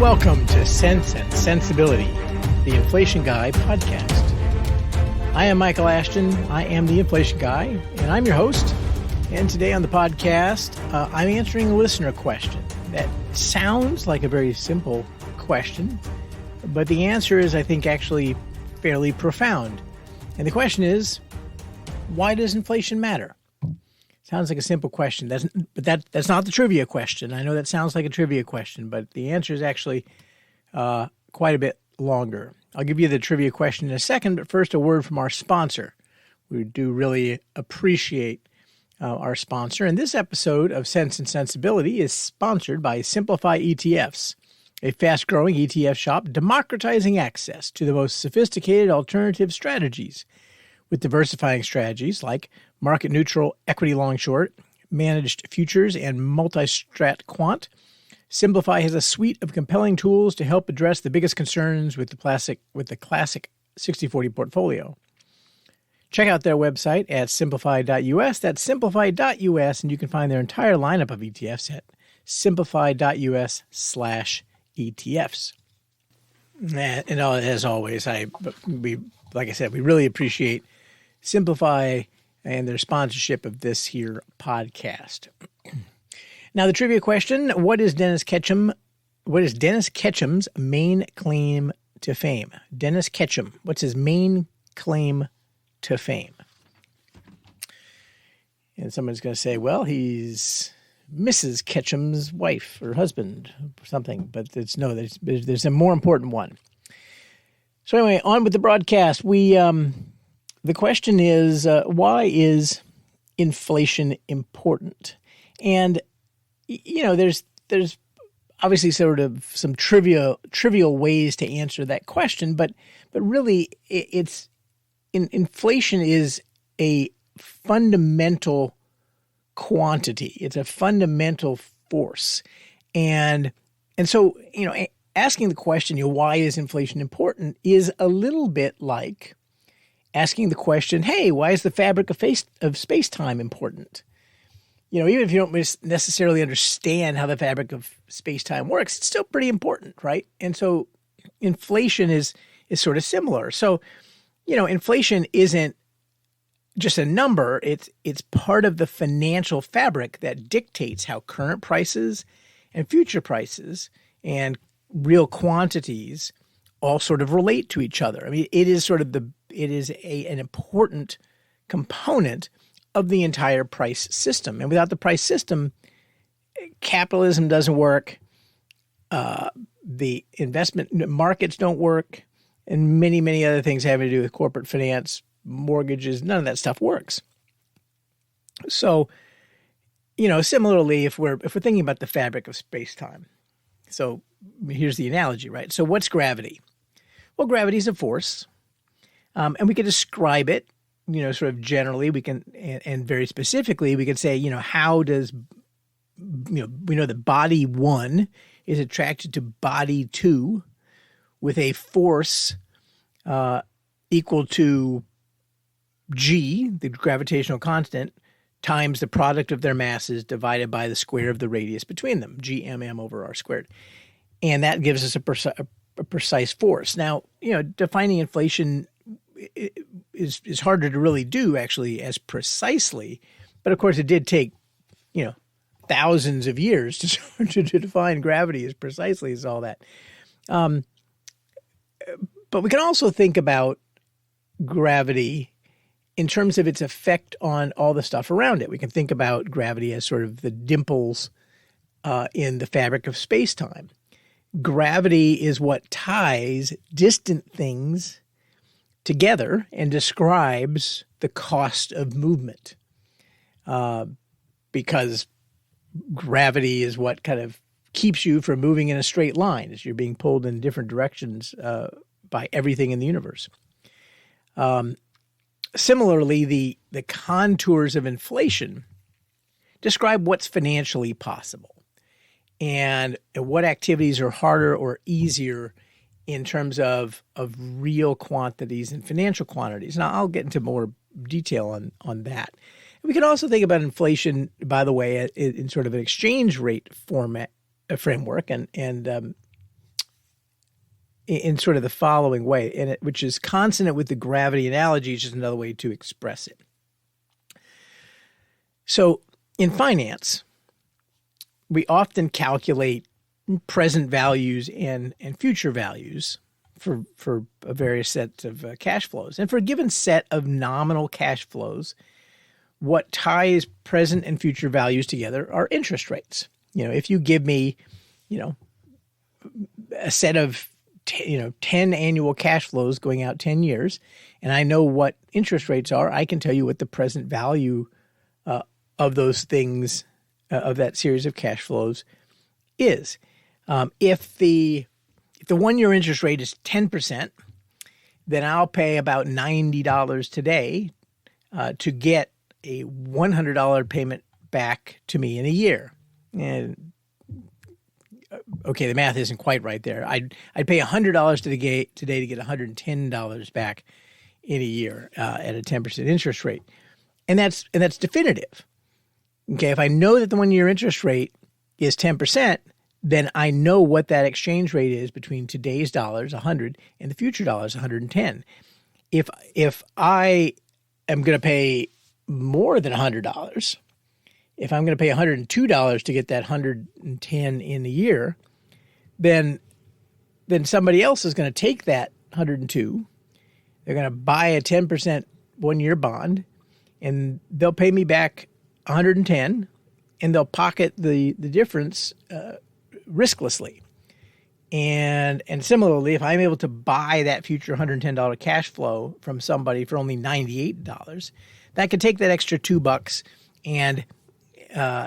welcome to Sense and Sensibility, the Inflation Guy podcast. I am Michael Ashton. I am the Inflation Guy, and I'm your host. And today on the podcast, I'm answering a listener question that sounds like a very simple question, but the answer is, I think, actually fairly profound. And the question is, why does inflation matter? Sounds like a simple question. That's not the trivia question. I know that sounds like a trivia question, but the answer is actually quite a bit longer. I'll give you the trivia question in a second, but first a word from our sponsor. We do really appreciate our sponsor. And this episode of Sense and Sensibility is sponsored by Simplify ETFs, a fast-growing ETF shop democratizing access to the most sophisticated alternative strategies, with diversifying strategies like market-neutral equity long-short, managed futures, and multi-strat quant. Simplify has a suite of compelling tools to help address the biggest concerns with the classic 60/40 portfolio. Check out their website at simplify.us. That's simplify.us, and you can find their entire lineup of ETFs at simplify.us/ETFs. And as always, we really appreciate Simplify and their sponsorship of this here podcast. Now, the trivia question: what is Dennis Ketchum's main claim to fame? Dennis Ketchum, what's his main claim to fame? And someone's going to say, well, he's Mrs. Ketchum's wife or husband or something, but there's a more important one. So anyway, on with the broadcast. The question is, why is inflation important? And, there's obviously sort of some trivial ways to answer that question, but really inflation is a fundamental quantity. It's a fundamental force. And so, asking the question, why is inflation important, is a little bit like asking the question, hey, why is the fabric of space-time important? Even if you don't necessarily understand how the fabric of space-time works, it's still pretty important, right? And so inflation is sort of similar. So, inflation isn't just a number. It's part of the financial fabric that dictates how current prices and future prices and real quantities all sort of relate to each other. I mean, it is an important component of the entire price system. And without the price system, capitalism doesn't work. The investment markets don't work, and many, many other things having to do with corporate finance, mortgages, none of that stuff works. So, similarly, if we're thinking about the fabric of space-time, so here's the analogy, right? So what's gravity? Well, gravity is a force, and we can describe it, sort of generally. We can, and very specifically, we can say, how does, we know that body 1 is attracted to body 2 with a force equal to g, the gravitational constant, times the product of their masses divided by the square of the radius between them, g(mm) over r squared. And that gives us a precise force. Now, defining inflation is harder to really do actually as precisely, but of course it did take, thousands of years to define gravity as precisely as all that. But we can also think about gravity in terms of its effect on all the stuff around it. We can think about gravity as sort of the dimples in the fabric of space-time. Gravity is what ties distant things together and describes the cost of movement, because gravity is what kind of keeps you from moving in a straight line as you're being pulled in different directions by everything in the universe. Similarly, the contours of inflation describe what's financially possible and what activities are harder or easier in terms of real quantities and financial quantities. Now, I'll get into more detail on that. We can also think about inflation, by the way, in sort of an exchange rate framework. And in sort of the following way, which is consonant with the gravity analogy, is just another way to express it. So in finance, we often calculate present values and future values for various sets of cash flows. And for a given set of nominal cash flows, what ties present and future values together are interest rates. If you give me, a set of 10 annual cash flows going out 10 years, and I know what interest rates are, I can tell you what the present value of those things, of that series of cash flows is. If the 1 year interest rate is 10%, then I'll pay about $90 today to get a $100 payment back to me in a year. And okay, the math isn't quite right there. I'd pay $100 today to get $110 back in a year at a 10% interest rate, and that's definitive. Okay, if I know that the 1 year interest rate is 10%, then I know what that exchange rate is between today's dollars, 100, and the future dollars, 110. If I am going to pay more than $100, if I'm going to pay $102 to get that 110 in a year, then somebody else is going to take that 102. They're going to buy a 10% 1 year bond, and they'll pay me back 110, and they'll pocket the difference risklessly. And similarly, if I'm able to buy that future $110 cash flow from somebody for only $98, that could take that extra $2 and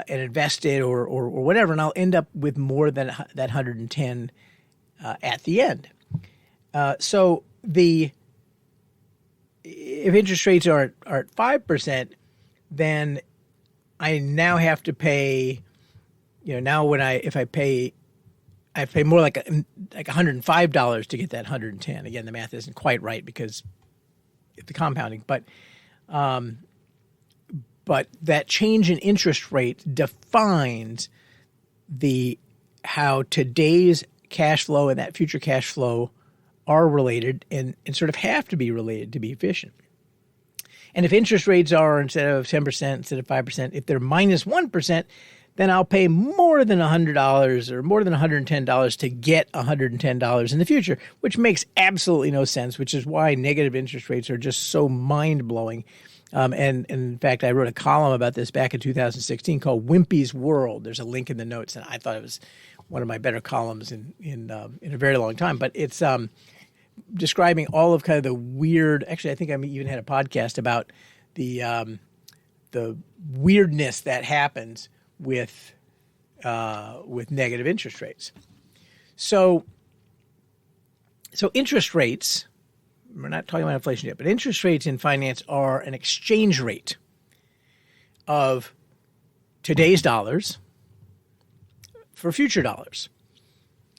invest it or whatever, and I'll end up with more than that 110 at the end. So if interest rates are at 5%, then I now have to pay. Now if I pay more like $105 to get that 110. Again, the math isn't quite right because of the compounding, but that change in interest rate defines how today's cash flow and that future cash flow are related and sort of have to be related to be efficient. And if interest rates are, instead of 10%, instead of 5%, if they're minus 1%, then I'll pay more than $100 or more than $110 to get $110 in the future, which makes absolutely no sense, which is why negative interest rates are just so mind-blowing. And in fact, I wrote a column about this back in 2016 called Wimpy's World. There's a link in the notes, and I thought it was one of my better columns in a very long time. But it's describing all of kind of the weird. Actually, I think I even had a podcast about the weirdness that happens with negative interest rates. So interest rates. We're not talking about inflation yet, but interest rates in finance are an exchange rate of today's dollars for future dollars,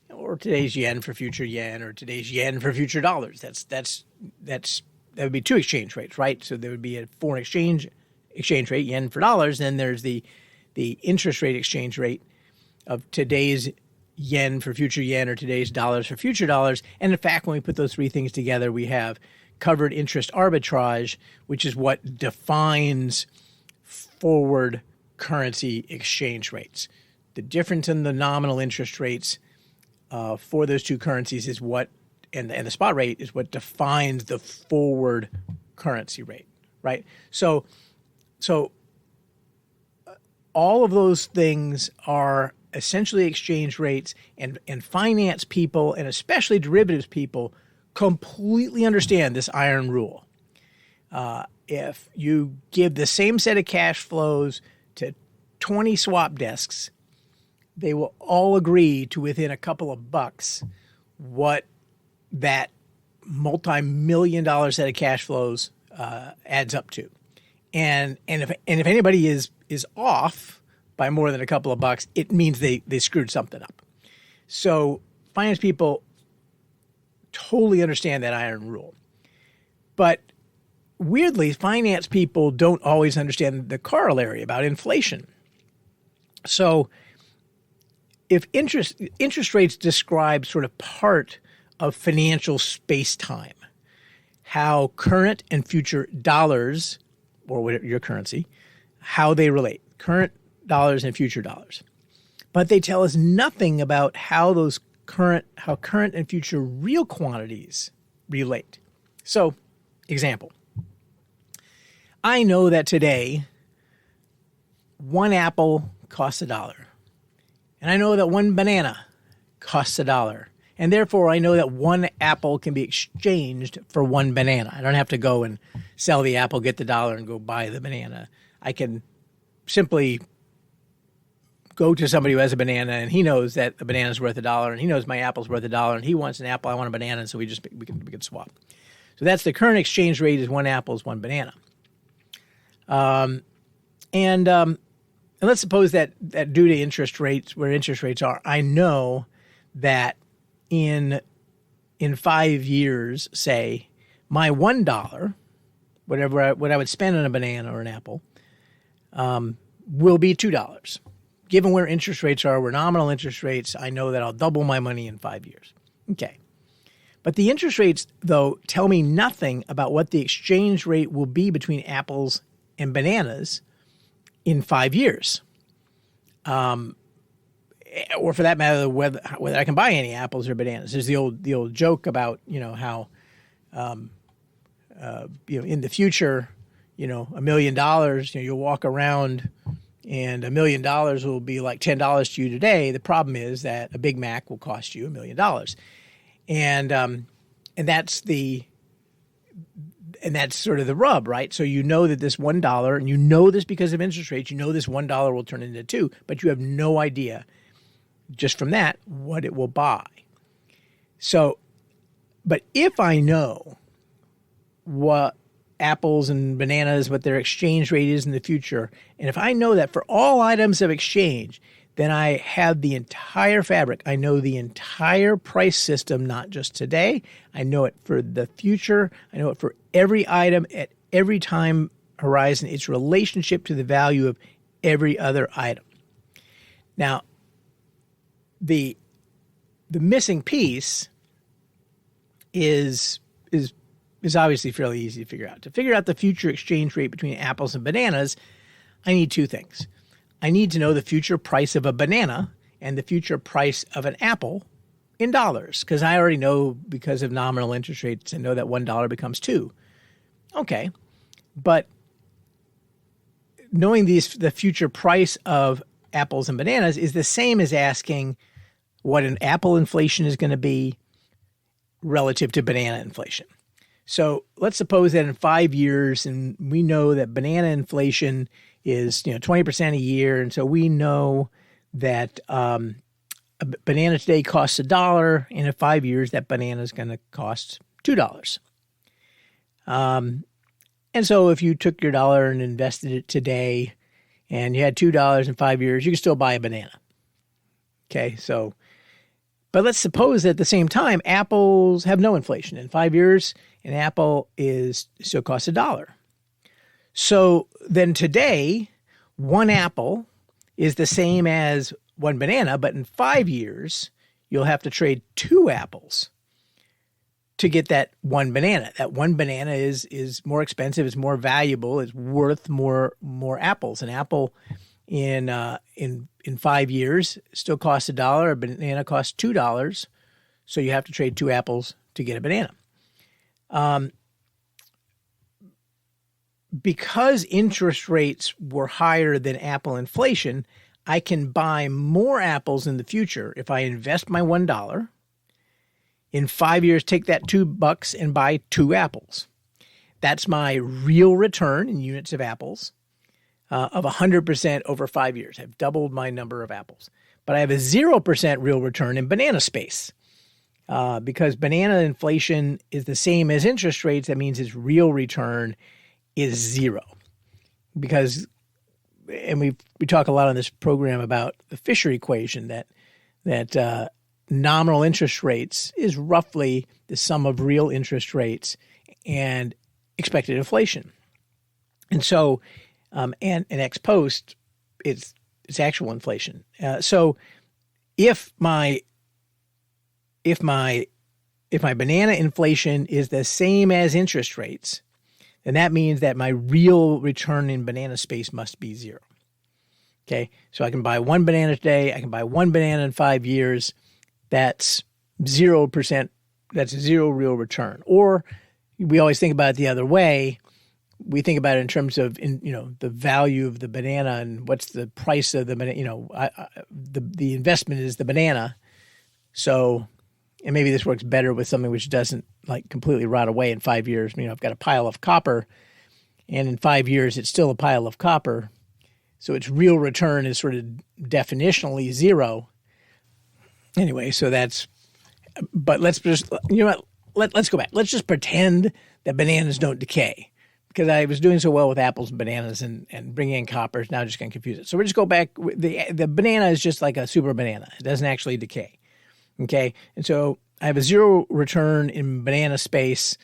or today's yen for future yen, or today's yen for future dollars. That would be two exchange rates, right? So there would be a foreign exchange rate, yen for dollars. Then there's the interest rate exchange rate of today's yen for future yen, or today's dollars for future dollars. And in fact, when we put those three things together, we have covered interest arbitrage, which is what defines forward currency exchange rates. The difference in the nominal interest rates for those two currencies is what, and the spot rate is what defines the forward currency rate, right? So all of those things are essentially exchange rates, and finance people, and especially derivatives people, completely understand this iron rule. If you give the same set of cash flows to 20 swap desks, they will all agree to within a couple of bucks what that multi-million-dollar set of cash flows adds up to. And if anybody is off by more than a couple of bucks, it means they screwed something up. So finance people totally understand that iron rule. But weirdly, finance people don't always understand the corollary about inflation. So if interest rates describe sort of part of financial space-time, how current and future dollars, or whatever your currency, how they relate, current dollars and future dollars. But they tell us nothing about how current and future real quantities relate. So, example. I know that today, one apple costs $1. And I know that one banana costs $1. And therefore, I know that one apple can be exchanged for one banana. I don't have to go and sell the apple, get the $1, and go buy the banana. I can simply go to somebody who has a banana, and he knows that the banana is worth $1, and he knows my apple's worth $1, and he wants an apple, I want a banana, and so we can swap. So that's the current exchange rate is one apple is one banana. And let's suppose that due to interest rates, where interest rates are, I know that in 5 years, say, my $1, what I would spend on a banana or an apple, will be $2. Given where interest rates are, where nominal interest rates, I know that I'll double my money in 5 years. Okay. But the interest rates, though, tell me nothing about what the exchange rate will be between apples and bananas in 5 years. Or for that matter, whether I can buy any apples or bananas. There's the old joke about, how, in the future, $1 million, you'll walk around and $1 million will be like $10 to you today. The problem is that a Big Mac will cost you $1 million. And that's sort of the rub, right? So you know that this $1, and you know this because of interest rates, you know this $1 will turn into $2, but you have no idea just from that what it will buy. So, but if I know what apples and bananas, what their exchange rate is in the future, and if I know that for all items of exchange, then I have the entire fabric. I know the entire price system, not just today. I know it for the future. I know it for every item at every time horizon, its relationship to the value of every other item. Now, the missing piece is obviously fairly easy to figure out. To figure out the future exchange rate between apples and bananas, I need two things. I need to know the future price of a banana and the future price of an apple in dollars, because I already know, because of nominal interest rates, I know that $1 becomes $2. Okay, but knowing the future price of apples and bananas is the same as asking what an apple inflation is going to be relative to banana inflation. So let's suppose that in 5 years, and we know that banana inflation is 20% a year, and so we know that a banana today costs $1, and in 5 years that banana is going to cost $2. And so if you took your $1 and invested it today, and you had $2 in 5 years, you can still buy a banana. Okay, so, but let's suppose that at the same time, apples have no inflation. In 5 years, an apple still costs $1. So then today, one apple is the same as one banana, but in 5 years, you'll have to trade 2 apples to get that one banana. That one banana is more expensive, it's more valuable, it's worth more apples. An apple in 5 years still costs $1, a banana costs $2, so you have to trade 2 apples to get a banana. Because interest rates were higher than apple inflation, I can buy more apples in the future if I invest my $1. In 5 years, take that $2 and buy 2 apples. That's my real return in units of apples of 100% over 5 years. I've doubled my number of apples. But I have a 0% real return in banana space. Because banana inflation is the same as interest rates, that means its real return is 0. Because, and we talk a lot on this program about the Fisher equation, that nominal interest rates is roughly the sum of real interest rates and expected inflation. And so, and ex post, it's actual inflation. So if my if my banana inflation is the same as interest rates, then that means that my real return in banana space must be zero. Okay, so I can buy one banana today. I can buy one banana in 5 years. That's 0%. That's zero real return. Or we always think about it the other way. We think about it in terms of, the value of the banana and what's the price of the banana. The investment is the banana. So, and maybe this works better with something which doesn't like completely rot away in 5 years. I've got a pile of copper, and in 5 years it's still a pile of copper. So its real return is sort of definitionally zero. Anyway, so that's, but let's just, let's go back. Let's just pretend that bananas don't decay, because I was doing so well with apples and bananas and bringing in copper is now just going to confuse it. So we're just go back. The banana is just like a super banana. It doesn't actually decay. Okay. And so I have a zero return in banana space.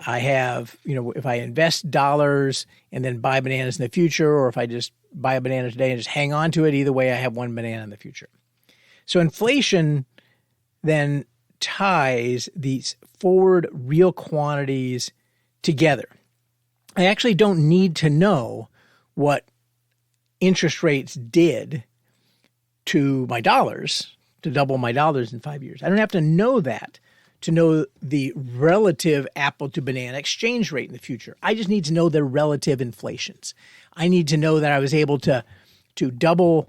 I have, if I invest dollars and then buy bananas in the future, or if I just buy a banana today and just hang on to it, either way, I have one banana in the future. So inflation then ties these forward real quantities together. I actually don't need to know what interest rates did to my dollars, to double my dollars in 5 years. I don't have to know that to know the relative apple to banana exchange rate in the future. I just need to know their relative inflations. I need to know that I was able to double,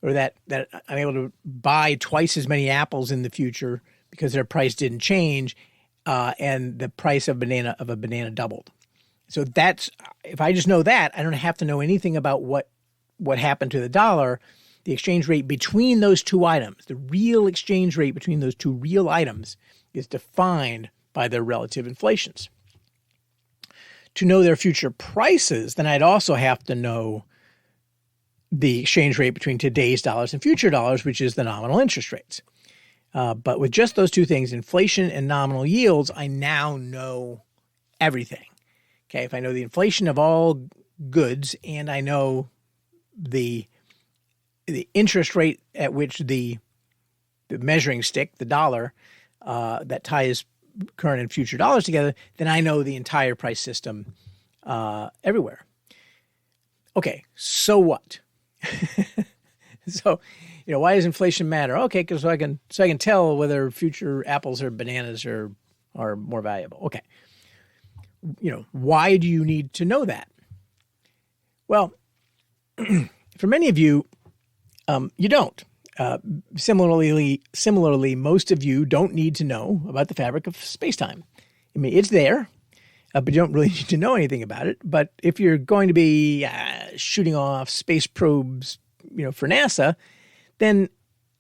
or that I'm able to buy twice as many apples in the future because their price didn't change, and the price of a banana doubled. So that's, if I just know that, I don't have to know anything about what happened to the dollar. The exchange rate between those two items, the real exchange rate between those two real items, is defined by their relative inflations. To know their future prices, then I'd also have to know the exchange rate between today's dollars and future dollars, which is the nominal interest rates. But with just those two things, inflation and nominal yields, I now know everything. Okay, if I know the inflation of all goods and I know the interest rate at which the measuring stick, the dollar, that ties current and future dollars together, then I know the entire price system everywhere. Okay, so what? So, why does inflation matter? Okay, because so I can tell whether future apples or bananas are more valuable. Okay, why do you need to know that? Well, for many of you, you don't. Similarly, most of you don't need to know about the fabric of space-time. I mean, it's there, but you don't really need to know anything about it. But if you're going to be shooting off space probes, for NASA, then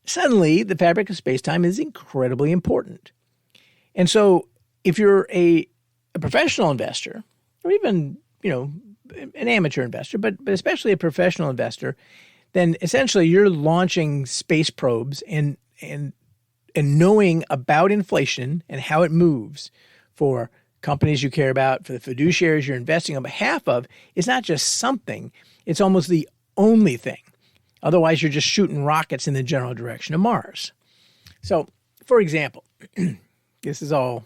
suddenly the fabric of space-time is incredibly important. And so if you're a professional investor, or even, an amateur investor, but especially a professional investor, then essentially you're launching space probes and knowing about inflation and how it moves for companies you care about, for the fiduciaries you're investing on behalf of, is not just something, it's almost the only thing. Otherwise, you're just shooting rockets in the general direction of Mars. So, for example, this is all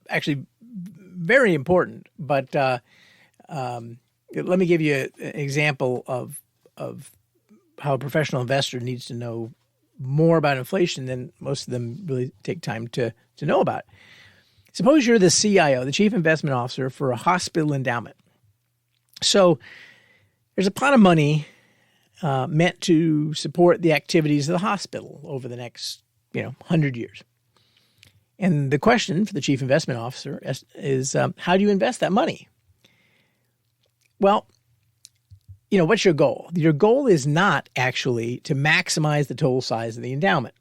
actually very important, but let me give you an example of how a professional investor needs to know more about inflation than most of them really take time to know about. Suppose you're the CIO, the chief investment officer for a hospital endowment. So there's a pot of money meant to support the activities of the hospital over the next 100 years. And the question for the chief investment officer is how do you invest that money? Well, what's your goal? Your goal is not actually to maximize the total size of the endowment.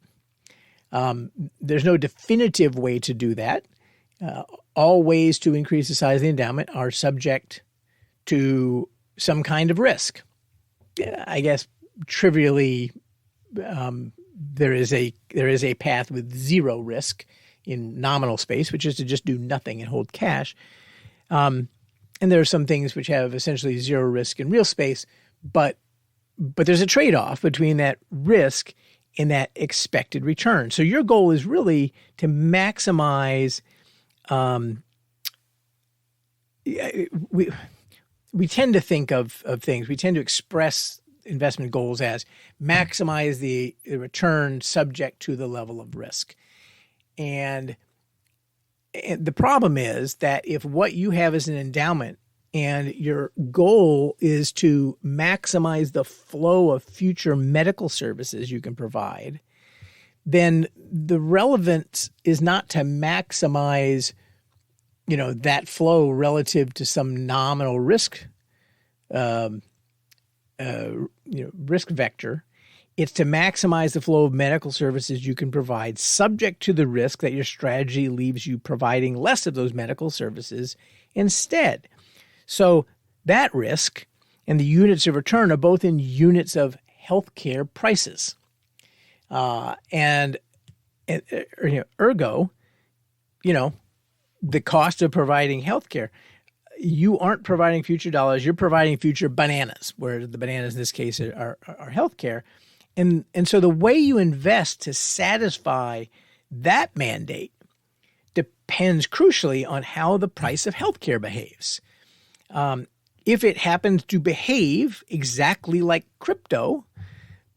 There's no definitive way to do that. All ways to increase the size of the endowment are subject to some kind of risk. I guess trivially, there is a path with zero risk in nominal space, which is to just do nothing and hold cash. And there are some things which have essentially zero risk in real space, but there's a trade-off between that risk in that expected return. So your goal is really to maximize. We tend to think of things. We tend to express investment goals as maximize the return subject to the level of risk. And the problem is that if what you have is an endowment and your goal is to maximize the flow of future medical services you can provide, then the relevance is not to maximize, that flow relative to some nominal risk, risk vector. It's to maximize the flow of medical services you can provide, subject to the risk that your strategy leaves you providing less of those medical services instead. So that risk and the units of return are both in units of healthcare prices. Ergo, the cost of providing healthcare, you aren't providing future dollars, you're providing future bananas, where the bananas in this case are healthcare. And so the way you invest to satisfy that mandate depends crucially on how the price of healthcare behaves. If it happens to behave exactly like crypto,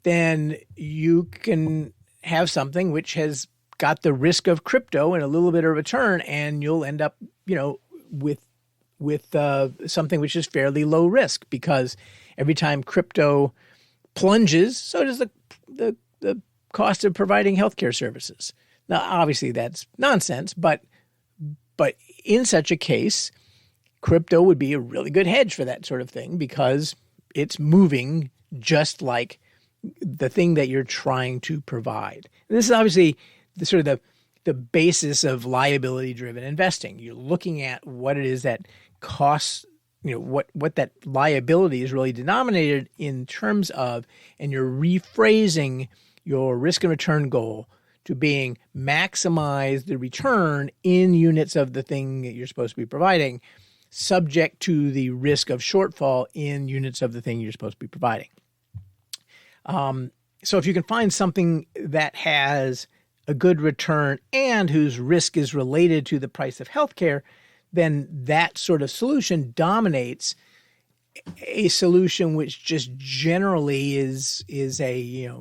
then you can have something which has got the risk of crypto and a little bit of return, and you'll end up, with something which is fairly low risk, because every time crypto plunges, so does the cost of providing healthcare services. Now, obviously, that's nonsense, but in such a case, crypto would be a really good hedge for that sort of thing, because it's moving just like the thing that you're trying to provide. And this is obviously the basis of liability-driven investing. You're looking at what it is that costs, what that liability is really denominated in terms of, and you're rephrasing your risk and return goal to being maximize the return in units of the thing that you're supposed to be providing, subject to the risk of shortfall in units of the thing you're supposed to be providing. So if you can find something that has a good return and whose risk is related to the price of healthcare, then that sort of solution dominates a solution which just generally is a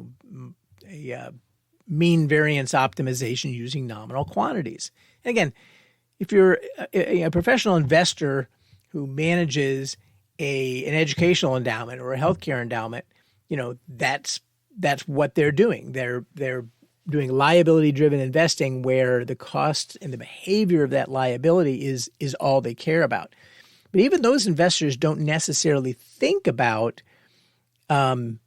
mean variance optimization using nominal quantities. And again, if you're a professional investor who manages an educational endowment or a healthcare endowment, that's what they're doing. They're doing liability-driven investing, where the cost and the behavior of that liability is all they care about. But even those investors don't necessarily think about that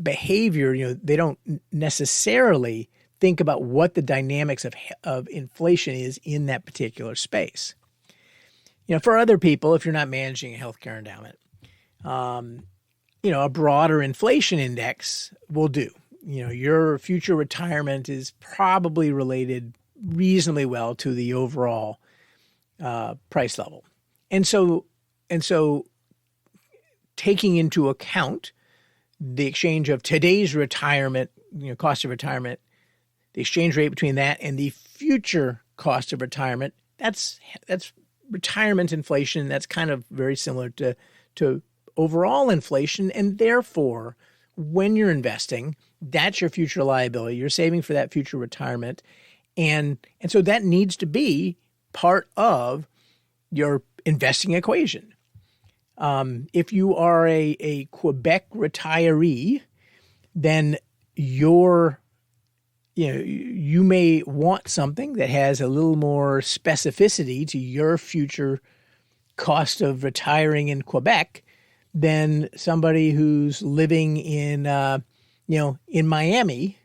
behavior. They don't necessarily think about what the dynamics of inflation is in that particular space. For other people, if you're not managing a healthcare endowment, a broader inflation index will do. Your future retirement is probably related reasonably well to the overall price level. And so taking into account the exchange of today's retirement, cost of retirement, the exchange rate between that and the future cost of retirement, that's retirement inflation. That's kind of very similar to overall inflation. And therefore, when you're investing, that's your future liability. You're saving for that future retirement. And so that needs to be part of your investing equation. If you are a Quebec retiree, then you may want something that has a little more specificity to your future cost of retiring in Quebec than somebody who's living in Miami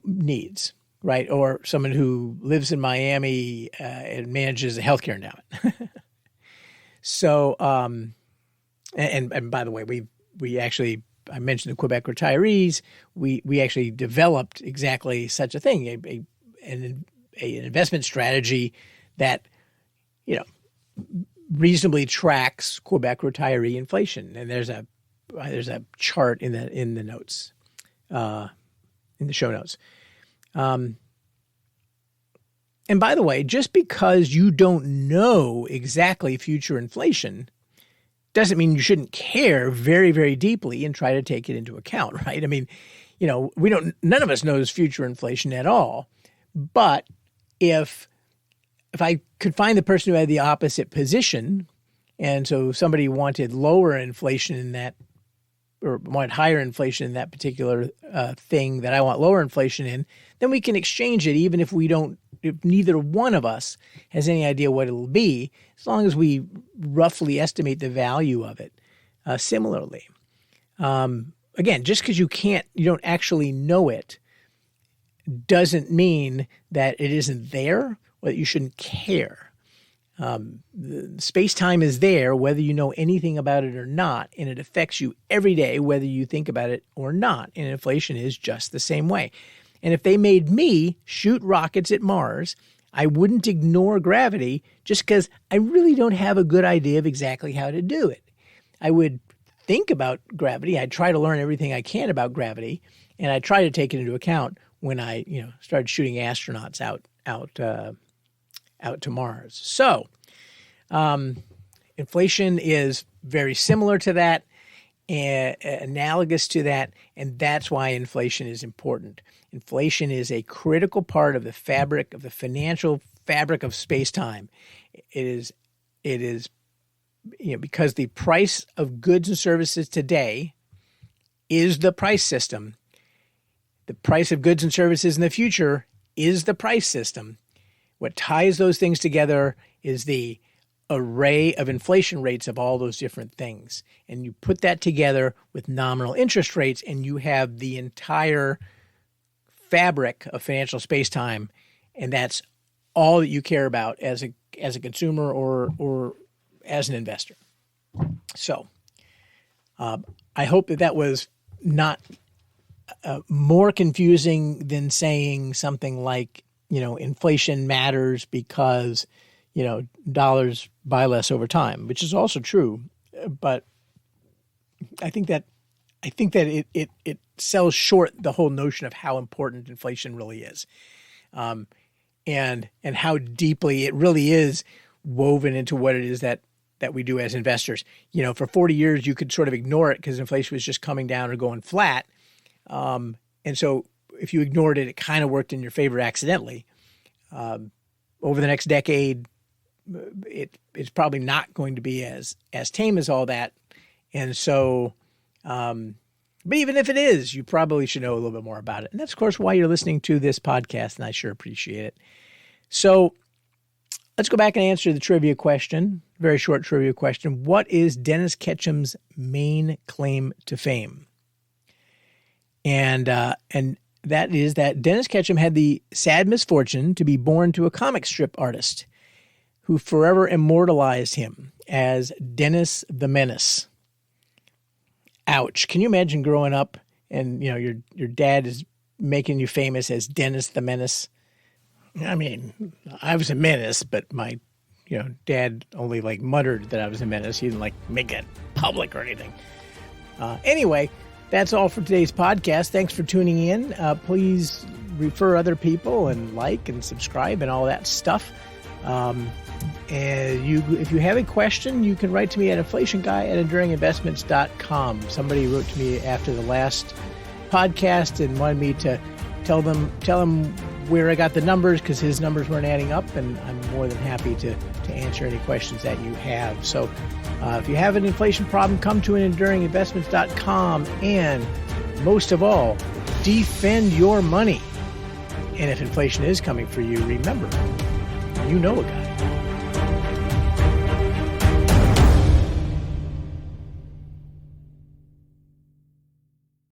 needs, right? Or someone who lives in Miami and manages a healthcare endowment. So, and by the way, we actually, I mentioned the Quebec retirees. We actually developed exactly such a thing, an investment strategy that, reasonably tracks Quebec retiree inflation. And there's a chart in the notes. in the show notes. And by the way, just because you don't know exactly future inflation doesn't mean you shouldn't care very, very deeply and try to take it into account, right? I mean, none of us knows future inflation at all. But if I could find the person who had the opposite position, and so somebody wanted lower inflation in that, or wanted higher inflation in that particular thing that I want lower inflation in, then we can exchange it even if neither one of us has any idea what it'll be, as long as we roughly estimate the value of it similarly. Again, just because you don't actually know it doesn't mean that it isn't there or that you shouldn't care. Space-time is there whether you know anything about it or not, and it affects you every day whether you think about it or not, and inflation is just the same way. And if they made me shoot rockets at Mars, I wouldn't ignore gravity just because I really don't have a good idea of exactly how to do it. I would think about gravity. I'd try to learn everything I can about gravity, and I try to take it into account when I, started shooting astronauts out to Mars. So, inflation is very similar to that, analogous to that, and that's why inflation is important. Inflation is a critical part of the fabric of the financial fabric of space-time. It is because the price of goods and services today is the price system. The price of goods and services in the future is the price system. What ties those things together is the array of inflation rates of all those different things. And you put that together with nominal interest rates, and you have the entire fabric of financial space-time, and that's all that you care about as a consumer or as an investor. So I hope that was not more confusing than saying something like, inflation matters because, dollars buy less over time, which is also true. But I think that it sells short the whole notion of how important inflation really is, and how deeply it really is woven into what it is that we do as investors. For 40 years, you could sort of ignore it because inflation was just coming down or going flat. And so if you ignored it, it kind of worked in your favor accidentally. Over the next decade, it's probably not going to be as tame as all that. And so, but even if it is, you probably should know a little bit more about it. And that's, of course, why you're listening to this podcast, and I sure appreciate it. So let's go back and answer the trivia question, very short trivia question. What is Dennis Ketchum's main claim to fame? And that is that Dennis Ketchum had the sad misfortune to be born to a comic strip artist who forever immortalized him as Dennis the Menace. Ouch. Can you imagine growing up and, your dad is making you famous as Dennis the Menace? I mean, I was a menace, but my, dad only muttered that I was a menace. He didn't make it public or anything. Anyway, that's all for today's podcast. Thanks for tuning in. Please refer other people and like and subscribe and all that stuff. And if you have a question, you can write to me at inflationguy@enduringinvestments.com. Somebody wrote to me after the last podcast and wanted me to tell them where I got the numbers because his numbers weren't adding up, and I'm more than happy to answer any questions that you have. So if you have an inflation problem, come to enduringinvestments.com, and most of all, defend your money. And if inflation is coming for you, remember, you know a guy.